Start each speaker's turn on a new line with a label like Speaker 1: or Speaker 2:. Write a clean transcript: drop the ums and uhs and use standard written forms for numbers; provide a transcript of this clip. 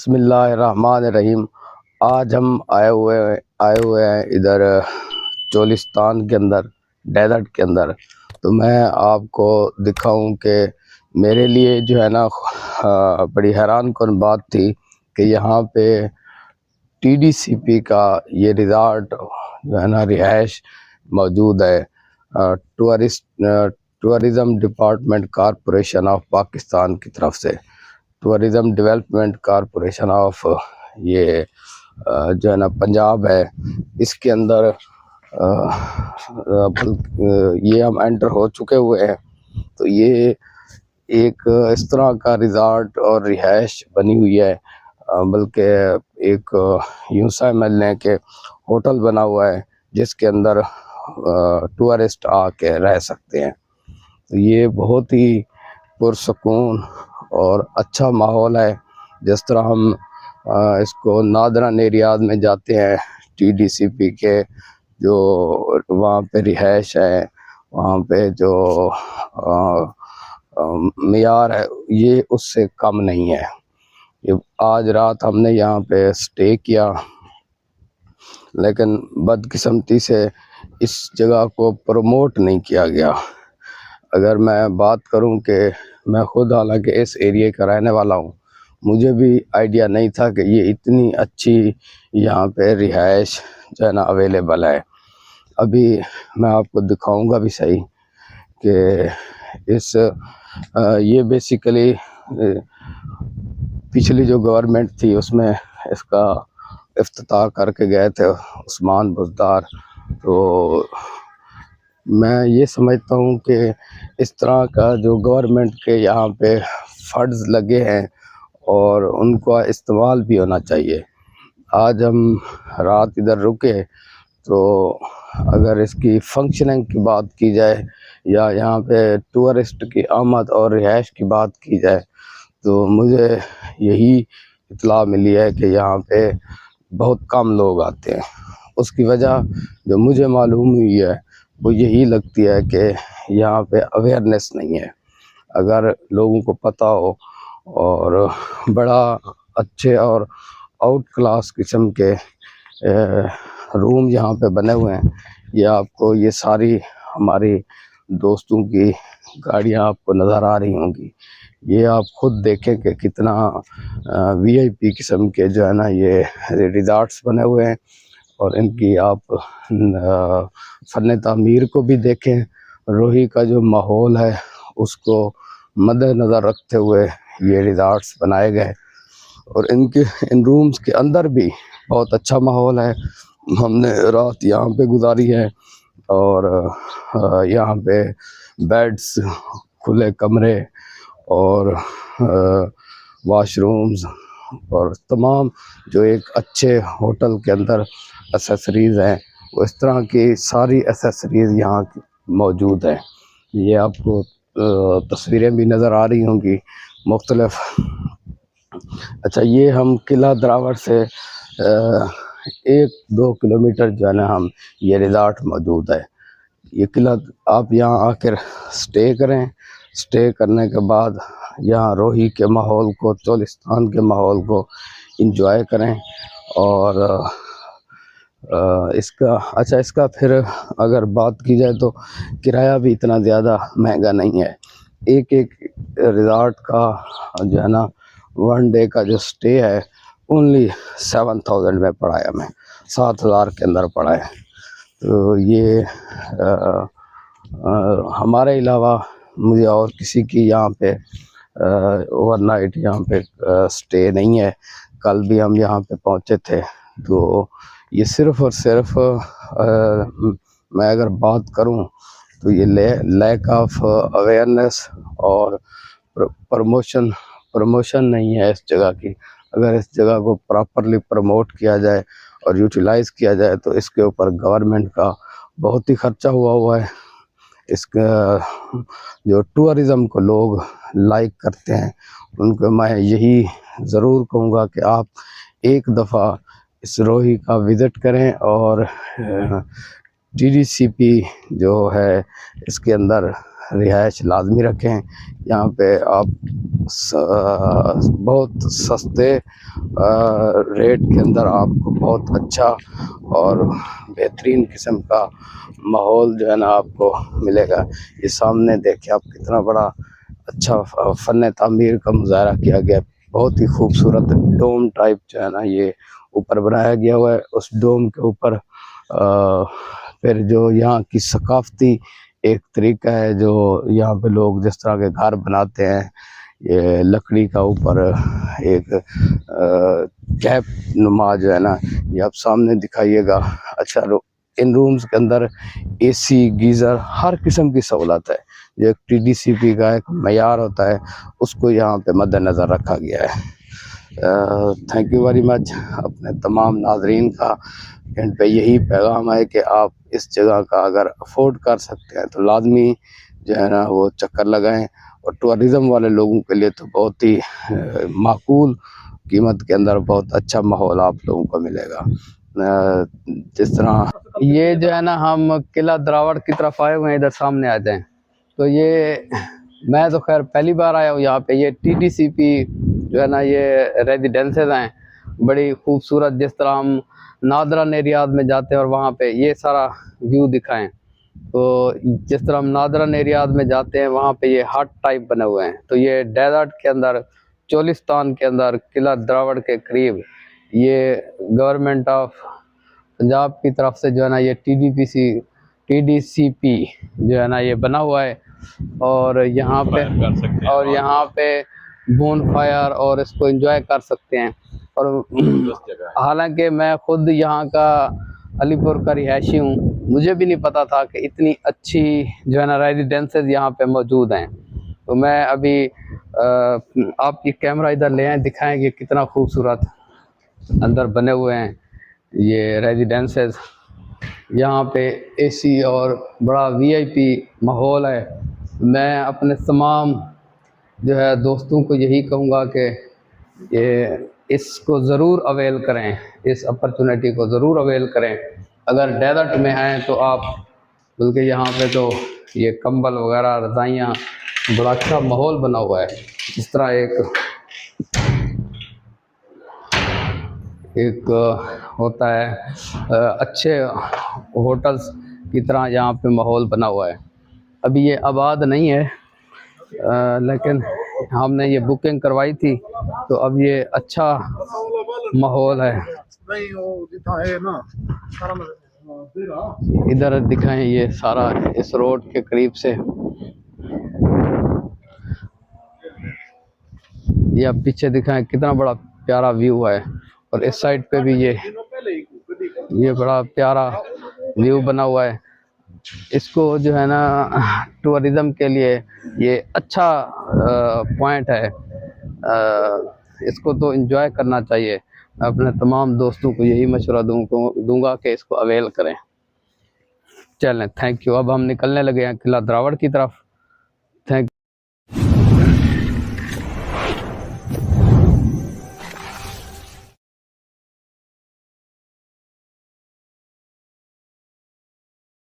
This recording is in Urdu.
Speaker 1: بسم اللہ الرحمن الرحیم۔ آج ہم آئے ہوئے ہیں ادھر چولستان کے اندر، ڈیزرٹ کے اندر۔ تو میں آپ کو دکھاؤں کہ میرے لیے جو ہے نا بڑی حیران کن بات تھی کہ یہاں پہ ٹی ڈی سی پی کا یہ ریزارٹ جو ہے نا رہائش موجود ہے۔ Tourism department corporation of Pakistan کی طرف سے، ٹورزم ڈیولپمنٹ کارپوریشن آف یہ جو ہے نا پنجاب ہے، اس کے اندر یہ ہم انٹر ہو چکے ہوئے ہیں۔ تو یہ ایک اس طرح کا ریزارٹ اور رہائش بنی ہوئی ہے، بلکہ ایک یوں سمجھ لیں کہ ہوٹل بنا ہوا ہے جس کے اندر ٹورسٹ آ کے رہ سکتے ہیں۔ تو یہ بہت ہی پرسکون اور اچھا ماحول ہے، جس طرح ہم اس کو نادرن ایریاز میں جاتے ہیں ٹی ڈی سی پی کے، جو وہاں پہ رہائش ہے، وہاں پہ جو معیار ہے یہ اس سے کم نہیں ہے۔ آج رات ہم نے یہاں پہ اسٹے کیا، لیکن بدقسمتی سے اس جگہ کو پروموٹ نہیں کیا گیا۔ اگر میں بات کروں کہ میں خود حالانکہ اس ایریے کا رہنے والا ہوں، مجھے بھی آئیڈیا نہیں تھا کہ یہ اتنی اچھی یہاں پہ رہائش جو ہے نا اویلیبل ہے۔ ابھی میں آپ کو دکھاؤں گا بھی صحیح کہ یہ بیسیکلی پچھلی جو گورنمنٹ تھی اس میں اس کا افتتاح کر کے گئے تھے عثمان بزدار۔ تو میں یہ سمجھتا ہوں کہ اس طرح کا جو گورنمنٹ کے یہاں پہ فنڈز لگے ہیں اور ان کا استعمال بھی ہونا چاہیے۔ آج ہم رات ادھر رکے تو اگر اس کی فنکشننگ کی بات کی جائے یا یہاں پہ ٹورسٹ کی آمد اور رہائش کی بات کی جائے تو مجھے یہی اطلاع ملی ہے کہ یہاں پہ بہت کم لوگ آتے ہیں۔ اس کی وجہ جو مجھے معلوم ہوئی ہے وہ یہی لگتی ہے کہ یہاں پہ اویئرنیس نہیں ہے۔ اگر لوگوں کو پتہ ہو اور بڑا اچھے اور آؤٹ کلاس قسم کے روم یہاں پہ بنے ہوئے ہیں، یہ آپ کو یہ ساری ہماری دوستوں کی گاڑیاں آپ کو نظر آ رہی ہوں گی، یہ آپ خود دیکھیں کہ کتنا وی آئی پی قسم کے جو ہے نا یہ ریزارٹس بنے ہوئے ہیں۔ اور ان کی آپ فن تعمیر کو بھی دیکھیں، روحی کا جو ماحول ہے اس کو مد نظر رکھتے ہوئے یہ ریزارٹس بنائے گئے۔ اور ان رومز کے اندر بھی بہت اچھا ماحول ہے۔ ہم نے رات یہاں پہ گزاری ہے اور یہاں پہ بیڈز، کھلے کمرے اور واش رومز اور تمام جو ایک اچھے ہوٹل کے اندر ایسیسریز ہیں، وہ اس طرح کی ساری ایسیسریز یہاں موجود ہیں۔ یہ آپ کو تصویریں بھی نظر آ رہی ہوں گی مختلف۔ اچھا، یہ ہم قلعہ دراوڑ سے 1-2 کلومیٹر جو ہے نا ہم یہ ریزارٹ موجود ہے۔ یہ قلعہ آپ یہاں آ کر اسٹے کریں، اسٹے کرنے کے بعد یہاں روحی کے ماحول کو، چولستان کے ماحول کو انجوائے کریں۔ اور اس کا پھر اگر بات کی جائے تو کرایہ بھی اتنا زیادہ مہنگا نہیں ہے۔ ایک ریزارٹ کا جو ہے نا 1 ڈے کا جو اسٹے ہے اونلی 7000 میں پڑا ہے، ہمیں 7000 کے اندر پڑا ہے۔ تو یہ ہمارے علاوہ مجھے اور کسی کی یہاں پہ اوور نائٹ یہاں پہ اسٹے نہیں ہے۔ کل بھی ہم یہاں پہ پہنچے تھے تو یہ صرف اور صرف میں اگر بات کروں تو یہ لیک آف اویئرنیس اور پروموشن نہیں ہے اس جگہ کی۔ اگر اس جگہ کو پراپرلی پروموٹ کیا جائے اور یوٹیلائز کیا جائے تو اس کے اوپر گورنمنٹ کا بہت ہی خرچہ ہوا ہے۔ اس کا جو ٹورزم کو لوگ لائک کرتے ہیں ان کو میں یہی ضرور کہوں گا کہ آپ ایک دفعہ اس روحی کا وزٹ کریں اور ٹی ڈی سی پی جو ہے اس کے اندر رہائش لازمی رکھیں. یہاں پہ آپ بہت سستے ریٹ کے اندر آپ کو بہت اچھا اور بہترین قسم کا ماحول جو ہے نا آپ کو ملے گا. یہ سامنے دیکھیں آپ کتنا بڑا اچھا فن تعمیر کا مظاہرہ کیا گیا. بہت ہی خوبصورت ڈوم ٹائپ جو ہے نا یہ اوپر بنایا گیا ہوا ہے. اس ڈوم کے اوپر پھر جو یہاں کی ثقافتی ایک طریقہ ہے جو یہاں پہ لوگ جس طرح کے گھر بناتے ہیں, یہ لکڑی کا اوپر ایک کیپ نما جو ہے نا یہ آپ سامنے دکھائیے گا. اچھا ان رومز کے اندر اے سی, گیزر, ہر قسم کی سہولت ہے. جو ایک ٹی ڈی سی پی کا ایک معیار ہوتا ہے اس کو یہاں پہ مد نظر رکھا گیا ہے. Thank you very much. اپنے تمام ناظرین کا اینڈ پہ یہی پیغام ہے کہ آپ اس جگہ کا اگر افورڈ کر سکتے ہیں تو لازمی جو ہے نا وہ چکر لگائیں. اور ٹورازم والے لوگوں کے لیے تو بہت ہی معقول قیمت کے اندر بہت اچھا ماحول آپ لوگوں کو ملے گا. جس طرح یہ جو ہے نا ہم قلعہ دراوڑ کی طرف آئے ہوئے ہیں, ادھر سامنے آ جائیں. تو یہ میں تو خیر پہلی بار آیا ہوں یہاں پہ. یہ ٹی ڈی سی پی جو ہے نا یہ ریزیڈنسز ہیں بڑی خوبصورت. جس طرح ہم نادرا ایریاز میں جاتے ہیں اور وہاں پہ یہ سارا ویو دکھائیں, تو جس طرح ہم نادرا ایریاز میں جاتے ہیں وہاں پہ یہ ہٹ ٹائپ بنے ہوئے ہیں. تو یہ ڈیزرٹ کے اندر, چولستان کے اندر قلعہ دراوڑ کے قریب یہ گورنمنٹ آف پنجاب کی طرف سے جو ہے نا یہ ٹی ڈی سی پی جو ہے نا یہ بنا ہوا ہے. اور یہاں پہ بون فائر اور اس کو انجوائے کر سکتے ہیں. اور حالانکہ میں خود یہاں کا علی پور کا رہائشی ہوں, مجھے بھی نہیں پتا تھا کہ اتنی اچھی جو ہے نا ریزیڈنسز یہاں پہ موجود ہیں. تو میں ابھی آپ کی کیمرہ ادھر لے آئیں, دکھائیں کہ کتنا خوبصورت اندر بنے ہوئے ہیں یہ ریزیڈنسز. یہاں پہ اے سی اور بڑا وی آئی پی ماحول ہے. میں اپنے تمام جو ہے دوستوں کو یہی کہوں گا کہ یہ اس کو ضرور اویل کریں, اس اپرچونیٹی کو ضرور اویل کریں. اگر ڈیزرٹ میں آئیں تو آپ بلکہ یہاں پہ تو یہ کمبل وغیرہ, رضائیاں, بڑا اچھا ماحول بنا ہوا ہے. اس طرح ایک ہوتا ہے اچھے ہوٹلز کی طرح یہاں پہ ماحول بنا ہوا ہے. ابھی یہ آباد نہیں ہے لیکن ہم نے یہ بکنگ کروائی تھی, تو اب یہ اچھا ماحول ہے. ادھر دکھائیں یہ سارا اس روڈ کے قریب سے. یہ اب پیچھے دکھائیں کتنا بڑا پیارا ویو ہے. اور اس سائڈ پہ بھی یہ بڑا پیارا ویو بنا ہوا ہے. اس کو جو ہے نا ٹورازم کے لیے یہ اچھا پوائنٹ ہے, اس کو تو انجوائے کرنا چاہیے. میں اپنے تمام دوستوں کو یہی مشورہ دوں گا کہ اس کو اویل کریں. چلیں, تھینک یو. اب ہم نکلنے لگے ہیں قلعہ دراوڑ کی طرف.